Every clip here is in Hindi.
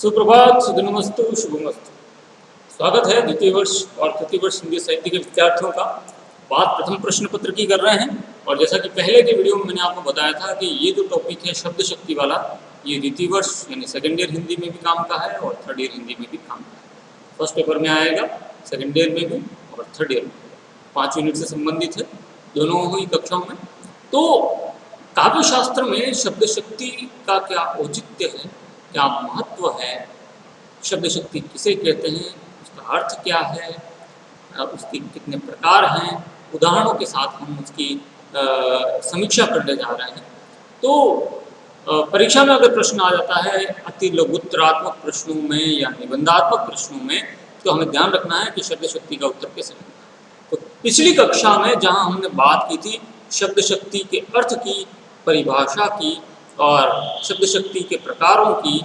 सुप्रभात, सुदिनमस्तु, शुभमस्तु। स्वागत है द्वितीय वर्ष और तृतीय वर्ष हिंदी साहित्य के विद्यार्थियों का। बात प्रथम प्रश्न पत्र की कर रहे हैं और जैसा कि पहले के वीडियो में मैंने आपको बताया था कि ये जो टॉपिक है शब्द शक्ति वाला, ये द्वितीय वर्ष यानी सेकेंड ईयर हिंदी में भी काम का है और थर्ड ईयर हिंदी में भी काम का है। फर्स्ट पेपर में आएगा, सेकेंड ईयर में भी और थर्ड ईयर में भी। 5 यूनिट से संबंधित है दोनों ही कक्षाओं में। तो काव्य शास्त्र में शब्द शक्ति का क्या औचित्य है, क्या महत्व है, शब्द शक्ति किसे कहते हैं, उसका अर्थ क्या है, उसके कितने प्रकार हैं, उदाहरणों के साथ हम उसकी समीक्षा करने जा रहे हैं। तो परीक्षा में अगर प्रश्न आ जाता है अति लघुत्तरात्मक प्रश्नों में या निबंधात्मक प्रश्नों में, तो हमें ध्यान रखना है कि शब्द शक्ति का उत्तर कैसे देना है। तो पिछली कक्षा में जहाँ हमने बात की थी शब्द शक्ति के अर्थ की, परिभाषा की और शब्द शक्ति के प्रकारों की,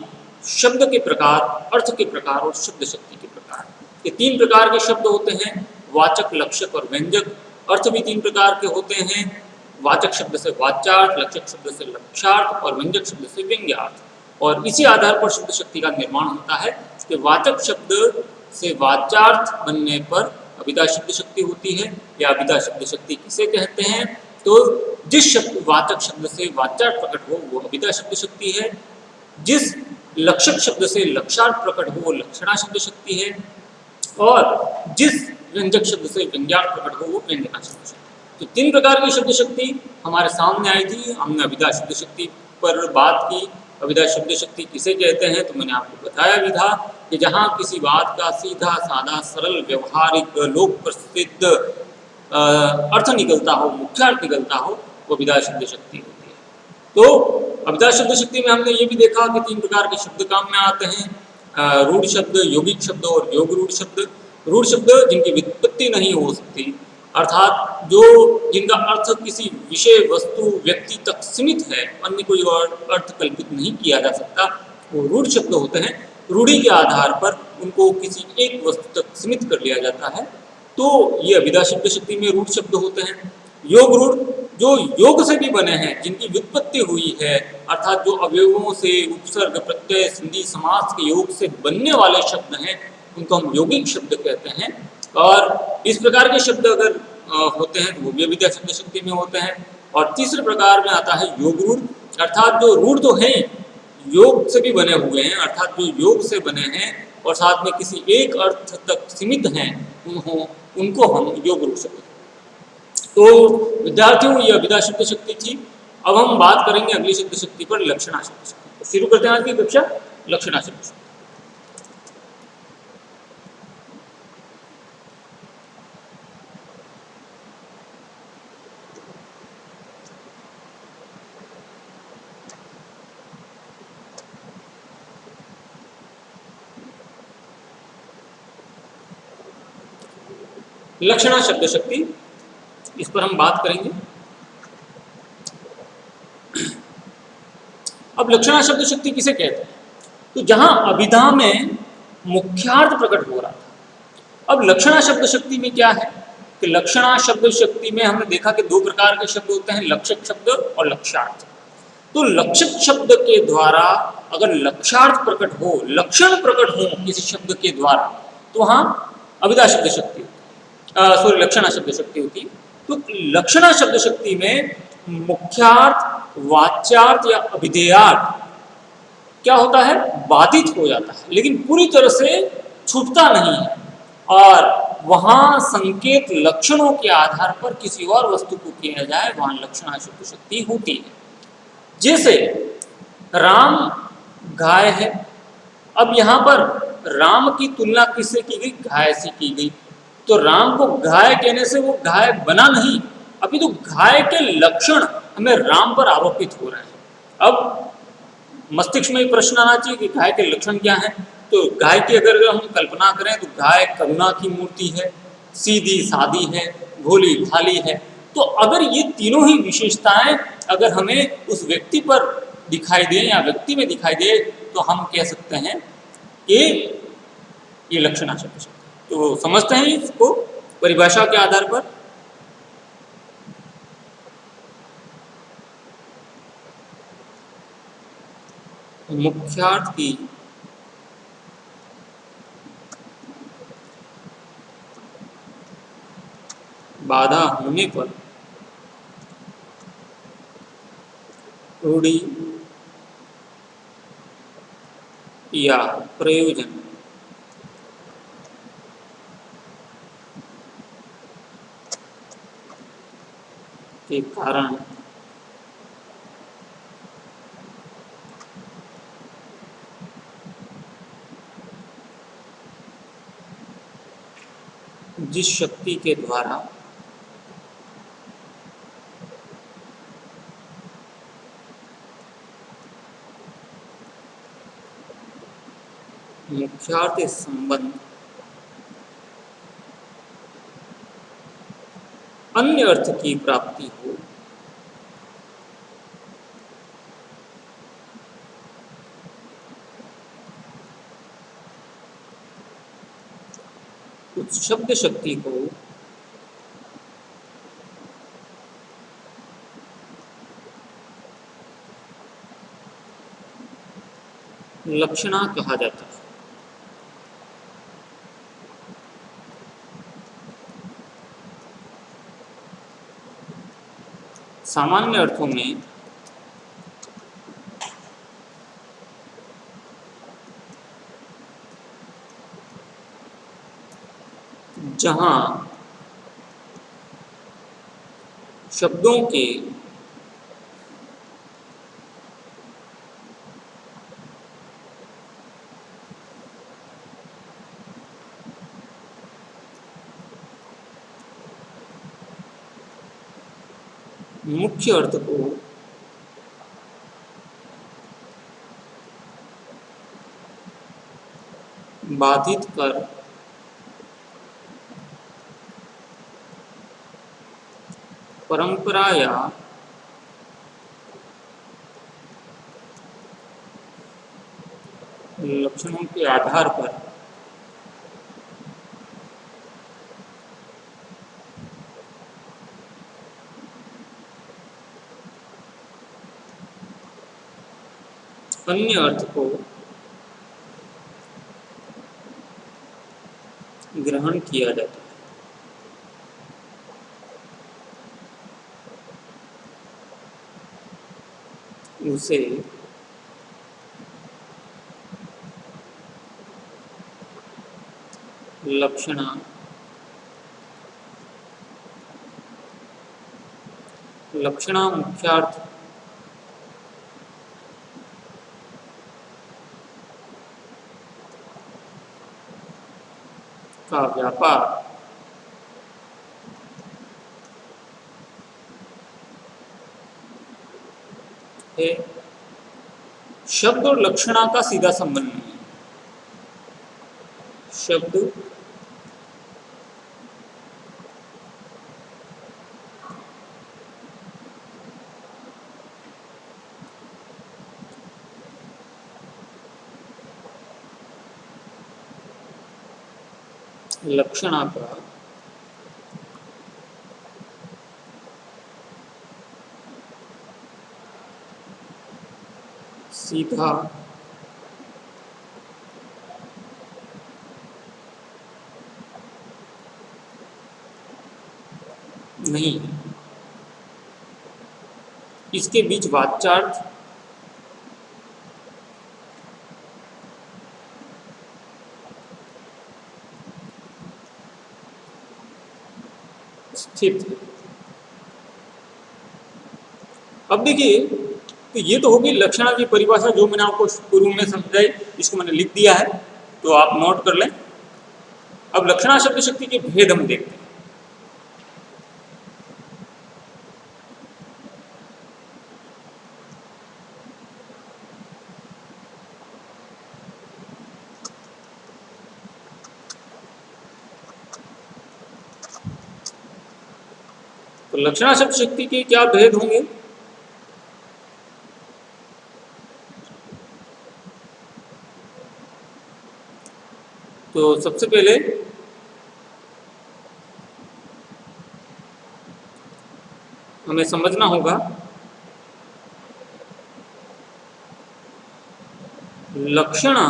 शब्द के प्रकार, अर्थ के प्रकार और शब्द शक्ति के प्रकार, ये 3 प्रकार के शब्द होते हैं, वाचक, लक्षक और व्यंजक। अर्थ भी 3 प्रकार के होते हैं, वाचक शब्द से वाच्यार्थ, लक्षक शब्द से लक्षार्थ और व्यंजक शब्द से व्यंग्यार्थ। और इसी आधार पर शब्द शक्ति का निर्माण होता है कि वाचक शब्द से वाच्यार्थ बनने पर अभिधा शब्द शक्ति होती है। या अभिधा शब्द शक्ति किसे कहते हैं? तो जिस शब्द वाचक शब्द से वाच्यार्थ प्रकट हो वो अभिधा शब्द शक्ति है, जिस लक्षक शब्द से लक्षार्थ प्रकट हो वो लक्षणा शब्द शक्ति है, और जिस व्यंजक शब्द से व्यंग्यार्थ प्रकट हो वो व्यंजना शब्द शक्ति। तो 3 प्रकार की शब्द शक्ति हमारे सामने आई थी। हमने अभिधा शब्द शक्ति पर बात की। अभिधा शब्द शक्ति किसे कहते हैं तो मैंने आपको बताया भी था कि जहाँ किसी बात का सीधा साधा सरल व्यवहारिक लोक प्रसिद्ध अर्थ निकलता हो, मुख्यार्थ निकलता हो, वो अभिधा शब्द शक्ति होती है। तो अभिधा शब्द शक्ति में हमने ये भी देखा कि 3 प्रकार के शब्द काम में आते हैं, रूढ़ शब्द, यौगिक शब्द और योग रूढ़ शब्द। रूढ़ शब्द जिनकी व्युत्पत्ति नहीं हो सकती, अर्थात जो जिनका अर्थ किसी विषय, वस्तु, व्यक्ति तक सीमित है, अन्य कोई और अर्थ कल्पित नहीं किया जा सकता, वो रूढ़ शब्द होते हैं। रूढ़ी के आधार पर उनको किसी एक वस्तु तक सीमित कर लिया जाता है, तो ये अभिधा शब्द शक्ति में रूढ़ शब्द होते हैं। योग रूढ़ जो योग से भी बने हैं, जिनकी व्युत्पत्ति हुई है, अर्थात जो अवयवों से, उपसर्ग, प्रत्यय, संधि, समास के योग से बनने वाले शब्द हैं, उनको हम यौगिक शब्द कहते हैं। और इस प्रकार के शब्द अगर होते हैं तो वो भी अभिधा शब्द शक्ति में होते हैं। और तीसरे प्रकार में आता है योग रूढ़, अर्थात जो रूढ़ तो हैं, योग से भी बने हुए हैं, अर्थात जो योग से बने हैं और साथ में किसी एक अर्थ तक सीमित हैं, उनको हम योग रूढ़ शब्द। तो विद्यार्थियों, ये अभिधा शब्द शक्ति थी। अब हम बात करेंगे अगली शब्द शक्ति पर, लक्षणा शब्द शक्ति। तो शुरू करते हैं आज की कक्षा, लक्षणा शब्द शक्ति। लक्षणा शब्द शक्ति, इस पर हम बात करेंगे। अब लक्षणा शब्द शक्ति किसे कहते हैं? तो जहां अभिधा में मुख्यार्थ प्रकट हो रहा था, अब लक्षणा शब्द शक्ति में क्या है कि लक्षणा शब्द शक्ति में हमने देखा कि 2 प्रकार के शब्द होते हैं, लक्षक शब्द और लक्षार्थ। तो लक्षक शब्द के द्वारा अगर लक्षार्थ प्रकट हो, लक्षण प्रकट हो किसी शब्द के द्वारा, तो वहां अभिधा शब्द शक्ति होती, लक्षणा शब्द शक्ति होती है। तो लक्षणा शब्द शक्ति में मुख्यार्थ, वाच्यार्थ या अभिधेयार्थ क्या होता है? बाधित हो जाता है, लेकिन पूरी तरह से छूटता नहीं है। और वहां संकेत लक्षणों के आधार पर किसी और वस्तु को किया जाए, वहां लक्षणा शब्द शक्ति होती है। जैसे राम गाय है, अब यहाँ पर राम की तुलना किससे की गई? गाय से की गई। तो राम को गाय कहने से वो गाय बना नहीं, अभी तो गाय के लक्षण हमें राम पर आरोपित हो रहे हैं। अब मस्तिष्क में प्रश्न आना चाहिए कि गाय के लक्षण क्या हैं। तो गाय की अगर हम कल्पना करें तो गाय करुणा की मूर्ति है, सीधी सादी है, भोली भाली है। तो अगर ये तीनों ही विशेषताएं अगर हमें उस व्यक्ति पर दिखाई दे या व्यक्ति में दिखाई दे, तो हम कह सकते हैं कि ये लक्षणा शब्द शक्ति। तो समझते हैं इसको परिभाषा के आधार पर। मुख्यार्थ की बाधा होने पर रूढ़ि या प्रयोजन के कारण जिस शक्ति के द्वारा मुख्यार्थ संबंध अन्य अर्थ की प्राप्ति हो, उस शब्द शक्ति को लक्षणा कहा जाता है। सामान्य अर्थों में जहां शब्दों के मुख्य अर्थ को बाधित कर परंपरा या लक्षणों के आधार पर अन्य अर्थ को ग्रहण किया जाता है। उसे लक्षणा मुख्यार्थ का व्यापार है। शब्द और लक्षणा का सीधा संबंध नहीं है। शब्द लक्षणा का सीधा नहीं है। इसके बीच वाच्यार्थ स्थित है। अब देखिए, तो ये तो होगी लक्षणा की परिभाषा जो मैंने आपको पूर्व में समझाई, इसको मैंने लिख दिया है तो आप नोट कर लें। अब लक्षणा शब्द शक्ति के भेद हम देखते हैं। तो लक्षणा शब्द शक्ति के क्या भेद होंगे? तो सबसे पहले हमें समझना होगा लक्षणा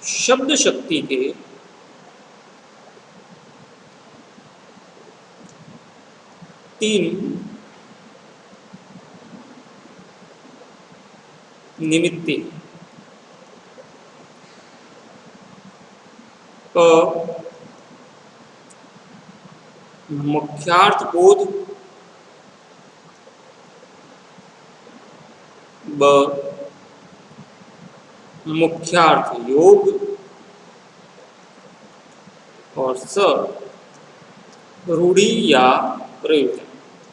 शब्द शक्ति के तीन निमित्ते मुख्यार्थ बोध ब मुख्यार्थ योग और स रूढ़ि या प्रयोजन।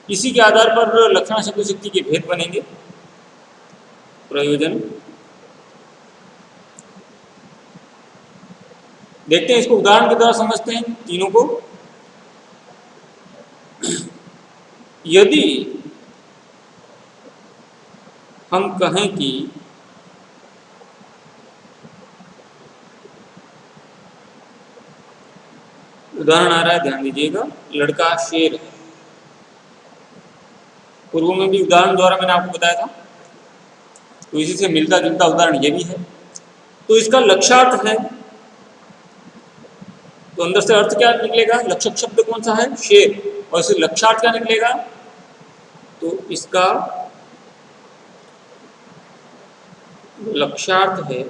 इसी के आधार पर लक्षणा शब्द शक्ति के भेद बनेंगे। प्रयोजन देखते हैं, इसको उदाहरण के द्वारा समझते हैं तीनों को। यदि हम कहें कि उदाहरण आ रहा है, ध्यान दीजिएगा, लड़का शेर है। पूर्व में भी उदाहरण द्वारा मैंने आपको बताया था, तो इसी से मिलता जुलता उदाहरण ये भी है। तो इसका लक्ष्यार्थ है, तो अंदर से अर्थ क्या निकलेगा? लक्षक शब्द कौन सा है? शेर। और इसे लक्ष्यार्थ क्या निकलेगा? तो इसका लक्ष्यार्थ है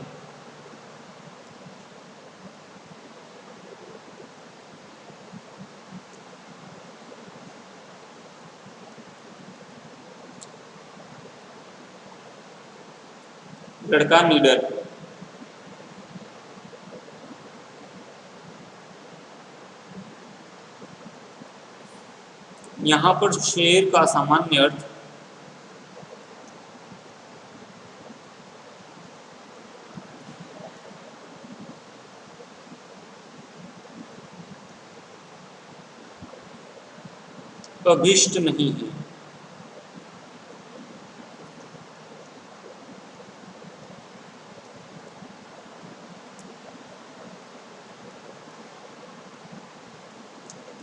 लड़का नीडर। यहां पर शेर का सामान्य अर्थ अभीष्ट नहीं है।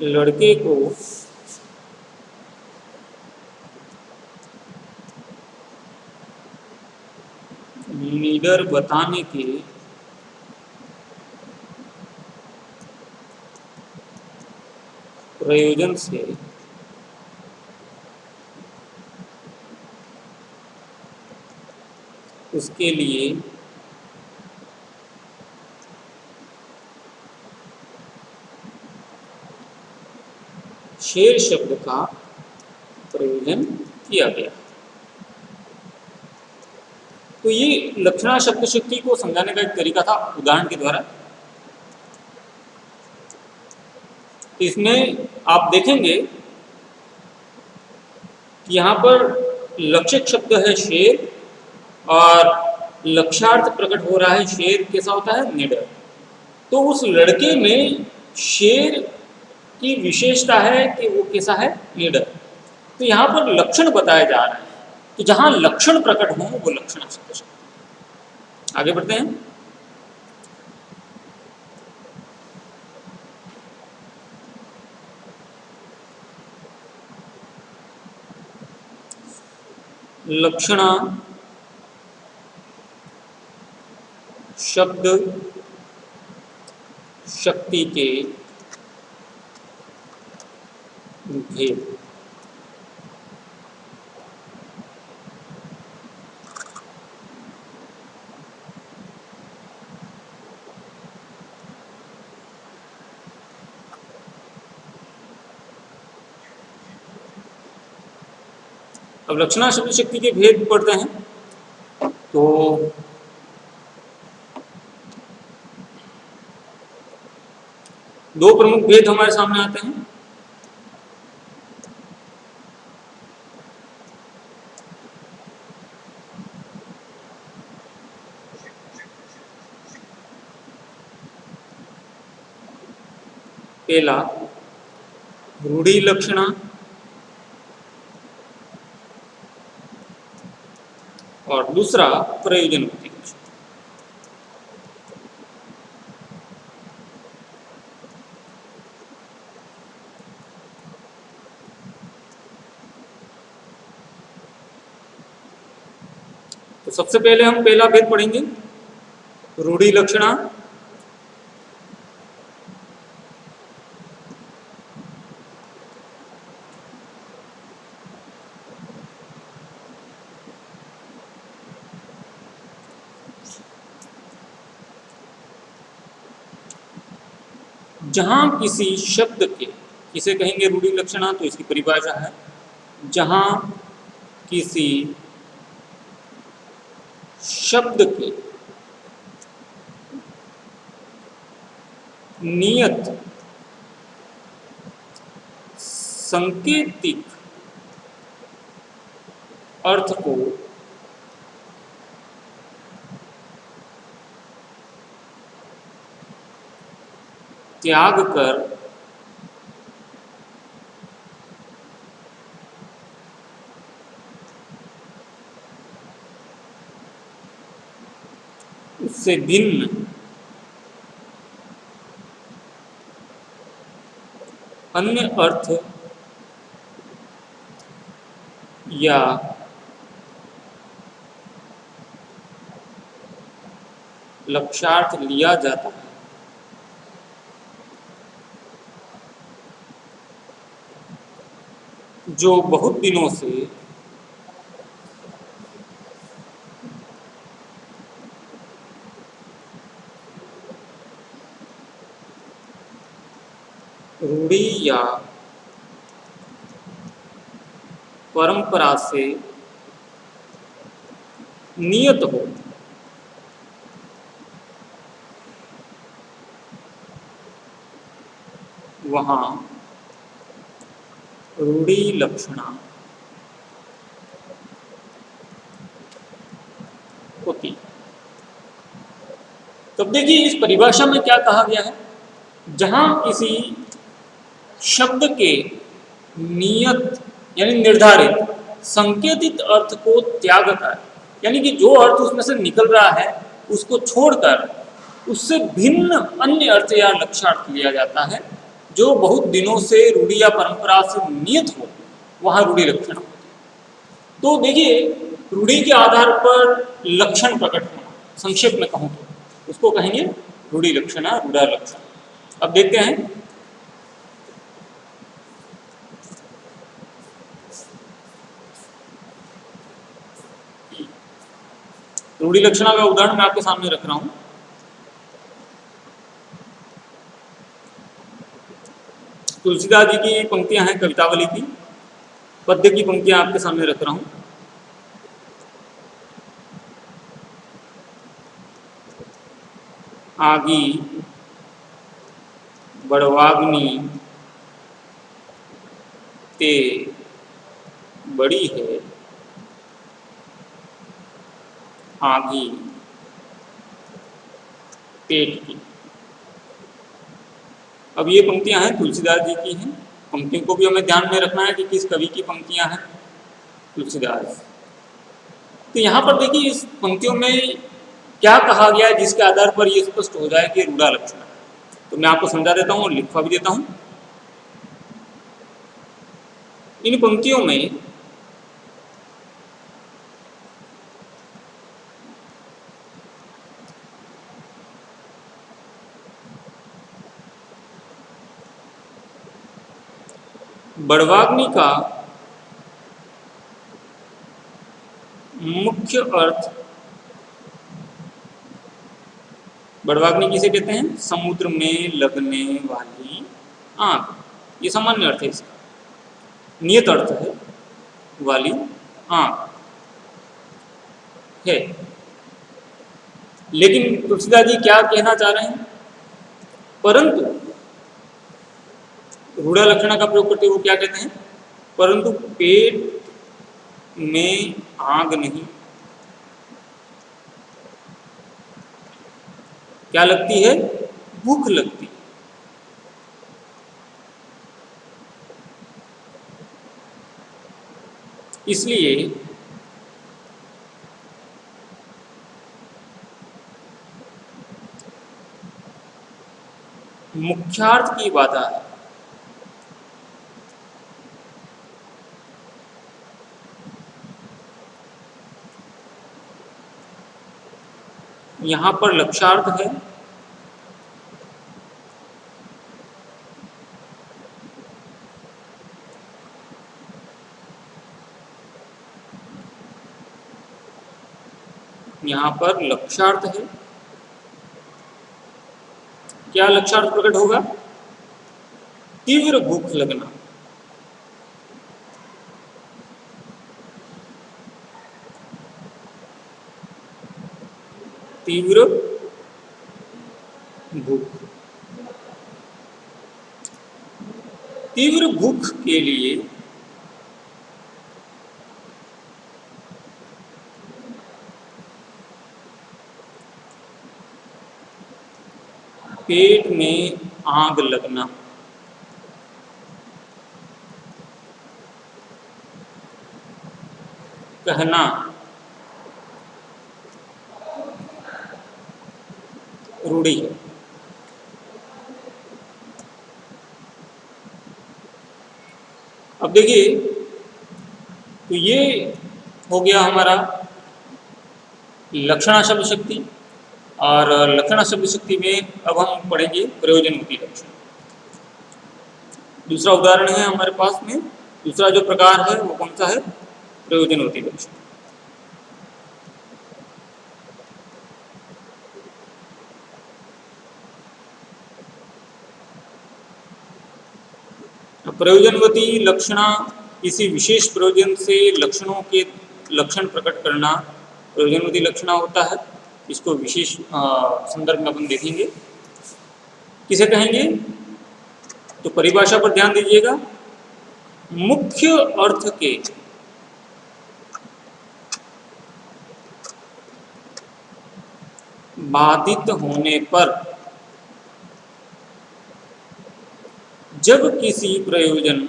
लड़के को नीडर बताने के प्रयोजन से उसके लिए शेर शब्द का प्रयोजन किया गया। तो ये लक्षणा शब्द शक्ति को समझाने का एक तरीका था उदाहरण के द्वारा। इसमें आप देखेंगे कि यहाँ पर लक्षक शब्द है शेर और लक्ष्यार्थ प्रकट हो रहा है। शेर कैसा होता है? निडर। तो उस लड़के में शेर की विशेषता है कि वो कैसा है? निडर। तो यहाँ पर लक्षण बताया जा रहा है, तो जहां लक्षण प्रकट हो वो लक्षण शब्द। आगे बढ़ते हैं। लक्षणा शब्द शक्ति के भेद। अब लक्षणा शब्द शक्ति के भेद पढ़ते हैं। तो दो प्रमुख भेद हमारे सामने आते हैं। पहला रूढ़ि लक्षणा और दूसरा प्रयोजनवृत्ति लक्षण। तो सबसे पहले हम पहला भेद पढ़ेंगे, रूढ़ि लक्षणा जहां किसी शब्द के, किसे कहेंगे रूढ़ि लक्षणा, तो इसकी परिभाषा है जहां किसी शब्द के नियत सांकेतिक अर्थ को त्याग कर उससे भिन्न अन्य अर्थ या लक्ष्यार्थ लिया जाता है, जो बहुत दिनों से रूढ़ि या परंपरा से नियत हो, वहां रूढ़ि लक्षणा होती। तब देखिए इस परिभाषा में क्या कहा गया है, जहां किसी शब्द के नियत यानी निर्धारित संकेतित अर्थ को त्याग कर, यानी कि जो अर्थ उसमें से निकल रहा है उसको छोड़कर उससे भिन्न अन्य अर्थ या लक्ष्यार्थ लिया जाता है, जो बहुत दिनों से रूढ़ि या परंपरा से नियत हो, वहां रूढ़ि लक्षण होती है। तो देखिए रूढ़ि के आधार पर लक्षण प्रकट होना, संक्षेप में कहूँ तो उसको कहेंगे रूढ़ि लक्षण, रूढ़ा लक्षण। अब देखते हैं रूढ़ि लक्षणा का उदाहरण मैं आपके सामने रख रहा हूं। तुलसीदास जी की पंक्तियां हैं कवितावली की, पद्य की पंक्तियां आपके सामने रख रहा हूं। आगी बड़वाग्नि ते बड़ी है, आगी पेट की। अब ये पंक्तियां हैं तुलसीदास जी की हैं। पंक्तियों को भी हमें ध्यान में रखना है कि किस कवि की पंक्तियां हैं, तुलसीदास। तो यहाँ पर देखिए इस पंक्तियों में क्या कहा गया है, जिसके आधार पर ये स्पष्ट हो जाए कि रूढ़ा लक्षण है। तो मैं आपको समझा देता हूँ और लिखवा भी देता हूँ। इन पंक्तियों में बड़वाग्नि का मुख्य अर्थ, बड़वाग्नि किसे कहते हैं, समुद्र में लगने वाली आग, ये सामान्य अर्थ है इसका, नियत अर्थ है वाली आग है। लेकिन तुलसीदास जी क्या कहना चाह रहे हैं, परंतु रूढ़ा लक्षणा का प्रयोग करते हुए क्या कहते हैं, परंतु पेट में आग नहीं, क्या लगती है, भूख लगती। इसलिए मुख्यार्थ की बाधा है। यहां पर लक्ष्यार्थ है यहां पर लक्ष्यार्थ है। क्या लक्ष्यार्थ प्रकट होगा, तीव्र भूख लगना, तीव्र भूख। तीव्र भूख के लिए पेट में आग लगना, कहना रूढ़ी है। अब देखिए, तो ये हो गया हमारा लक्षणा शब्द शक्ति। और लक्षणा शब्द शक्ति में अब हम पढ़ेंगे प्रयोजनवती लक्षण। दूसरा उदाहरण है हमारे पास में, दूसरा जो प्रकार है वो कौन सा है? प्रयोजनवती लक्षण। प्रयोजनवती लक्षणा किसी विशेष प्रयोजन से लक्षणों के लक्षण प्रकट करना प्रयोजनवती लक्षणा होता है। इसको विशेष संदर्भ में अपन देखेंगे। किसे कहेंगे? तो परिभाषा पर ध्यान दीजिएगा। मुख्य अर्थ के बाधित होने पर जब किसी प्रयोजन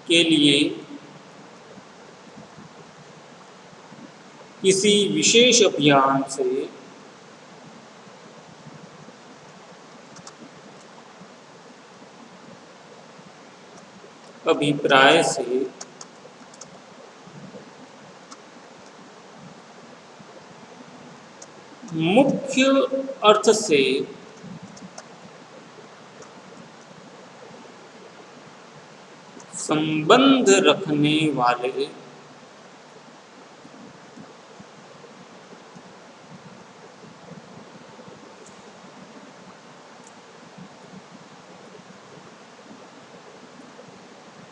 के लिए किसी विशेष अभियान से अभिप्राय से मुख्य अर्थ से संबंध रखने वाले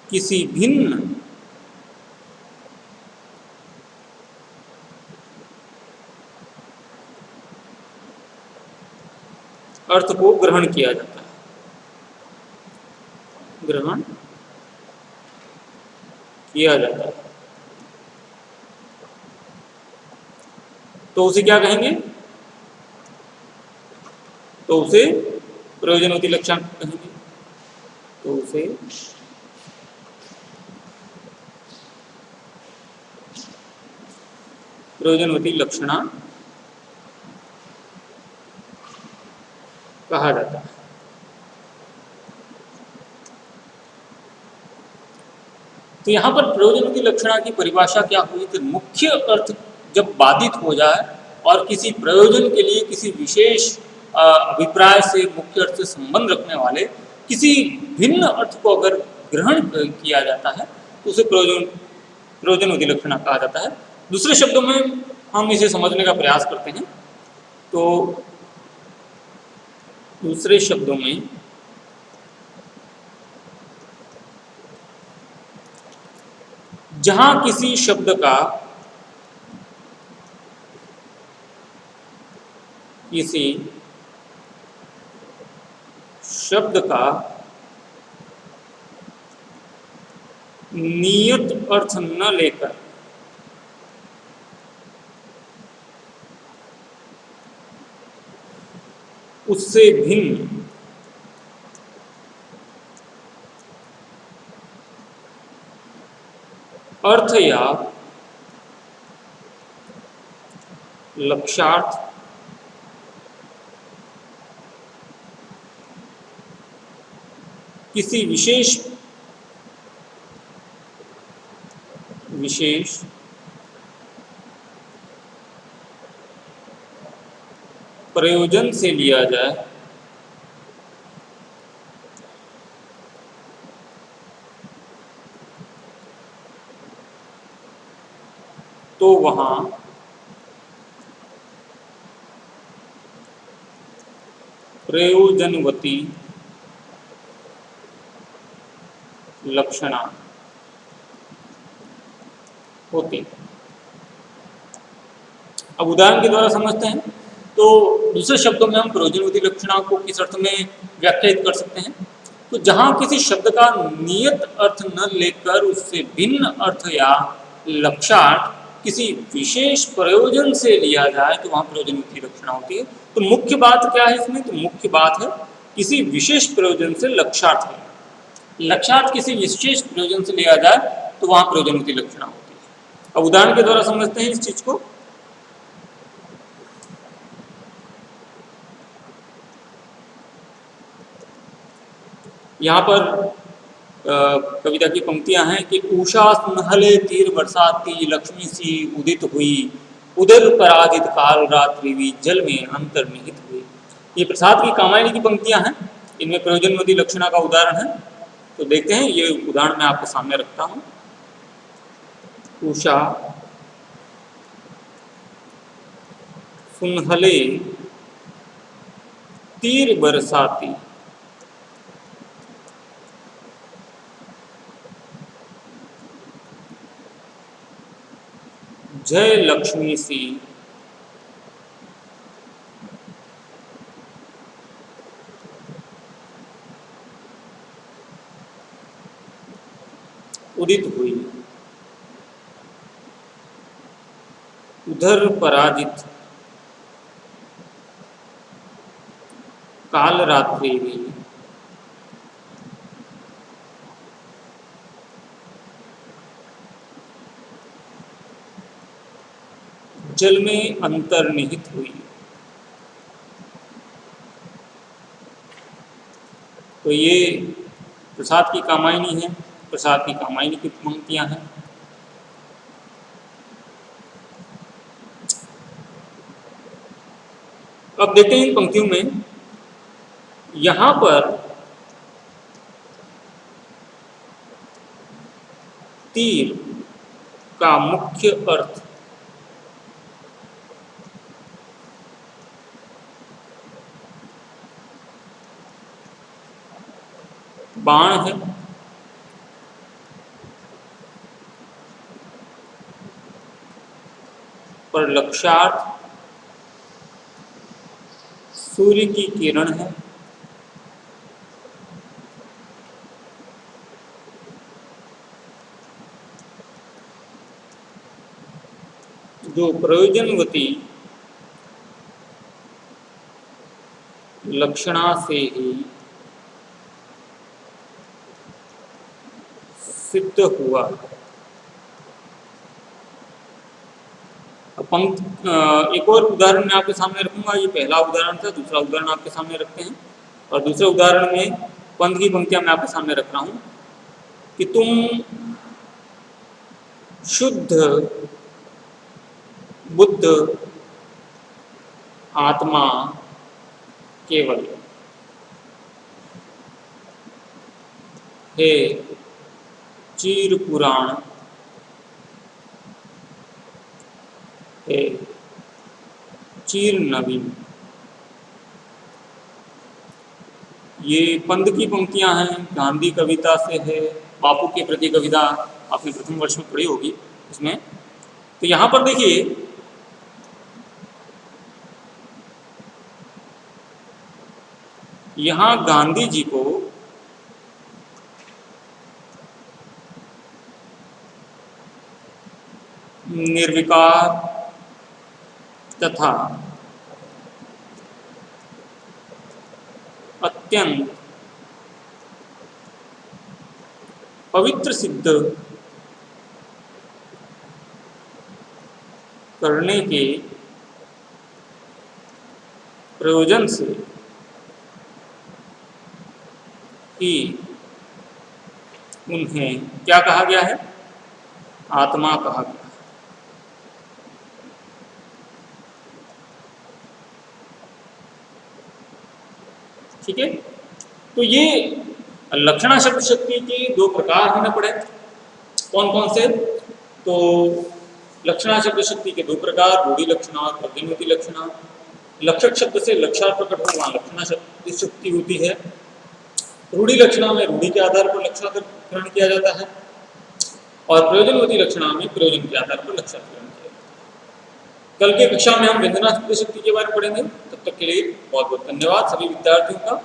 किसी भिन्न अर्थ को ग्रहण किया जाता है। ग्रहण किया जाता है तो उसे क्या कहेंगे? तो उसे प्रयोजनवती लक्षण कहेंगे। तो उसे प्रयोजनवती लक्षणा कहा जाता है। तो यहाँ पर प्रयोजनवती लक्षणा की परिभाषा क्या हुई? कि मुख्य अर्थ जब बाधित हो जाए और किसी प्रयोजन के लिए किसी विशेष अभिप्राय से मुख्य अर्थ से संबंध रखने वाले किसी भिन्न अर्थ को अगर ग्रहण किया जाता है तो उसे प्रयोजनवती लक्षणा कहा जाता है। दूसरे शब्दों में हम इसे समझने का प्रयास करते हैं। तो दूसरे शब्दों में जहां किसी शब्द का नियत अर्थ न लेकर उससे भिन्न अर्थ या लक्ष्यार्थ किसी विशेष प्रयोजन से लिया जाए तो वहां प्रयोजनवती लक्षणा होती। अब उदाहरण के द्वारा समझते हैं। तो दूसरे शब्दों में हम प्रयोजनवती लक्षणा को किस अर्थ में व्याख्यायित कर सकते हैं? तो जहाँ किसी शब्द का नियत अर्थ न लेकर उससे भिन्न अर्थ या लक्षार्थ किसी विशेष प्रयोजन से लिया जाए तो वहाँ प्रयोजनवती लक्षणा होती है। तो मुख्य बात क्या है इसमें? तो मुख्य बात है किसी विशेष प्रयोजन से लक्षार्थ है। लक्षार्थ किसी विशेष प्रयोजन से लिया जाए तो वहाँ प्रयोजनवती लक्षणा होती है। अब उदाहरण के द्वारा समझते हैं इस चीज को। यहाँ पर कविता की पंक्तियां हैं कि उषा सुनहले तीर बरसाती लक्ष्मी सी उदित हुई, उदर पराजित काल रात्रि भी जल में अंतर्निहित हुई। ये प्रसाद की कामायनी की पंक्तियां हैं। इनमें प्रयोजनवती लक्षणा का उदाहरण है। तो देखते हैं, ये उदाहरण मैं आपके सामने रखता हूं। उषा सुनहले तीर बरसाती जय लक्ष्मी सी उदित हुई, उधर पराजित काल रात्रि भी जल में अंतर्निहित हुई। तो ये प्रसाद की कामायनी है। प्रसाद की कामायनी की पंक्तियां हैं। अब देखते हैं इन पंक्तियों में, यहां पर तीर का मुख्य अर्थ बाण है। पर लक्ष्यार्थ सूर्य की किरण है। जो प्रयोजनवती लक्षणा से ही सिद्ध हुआ। एक और उदाहरण मैं आपके सामने रखूंगा। ये पहला उदाहरण था, दूसरा उदाहरण आपके सामने रखते हैं। और दूसरे उदाहरण में पंथ की पंक्तियां मैं आपके सामने रख रहा हूं कि तुम शुद्ध बुद्ध आत्मा केवल हे चीर पुराण है चीर नवीन। ये पंत की पंक्तियां हैं, गांधी कविता से है, बापू के प्रति कविता आपने प्रथम वर्ष में पढ़ी होगी इसमें। तो यहाँ पर देखिए, यहाँ गांधी जी को निर्विकार तथा अत्यंत पवित्र सिद्ध करने के प्रयोजन से ही उन्हें क्या कहा गया है? आत्मा कहा गया। ठीक है, तो ये लक्षणा शब्द शक्ति के दो प्रकार हमें पढ़े। कौन कौन से? तो लक्षणा शब्द शक्ति के दो प्रकार, रूढ़ि लक्षणा और प्रयोजनवती लक्षणा। लक्षक शब्द से लक्षार्थ प्रकट हो वहाँ लक्षणा शब्द शक्ति होती है। रूढ़ि लक्षणा में रूढ़ि के आधार पर लक्षणाधिकरण किया जाता है और प्रयोजनवती लक्षणा में प्रयोजन के आधार पर लक्षणाधिकरण किया जाता है। कल के कक्षा में हम व्यंजना शब्द शक्ति के बारे में पढ़ेंगे। तब तक के लिए बहुत बहुत धन्यवाद सभी विद्यार्थियों का।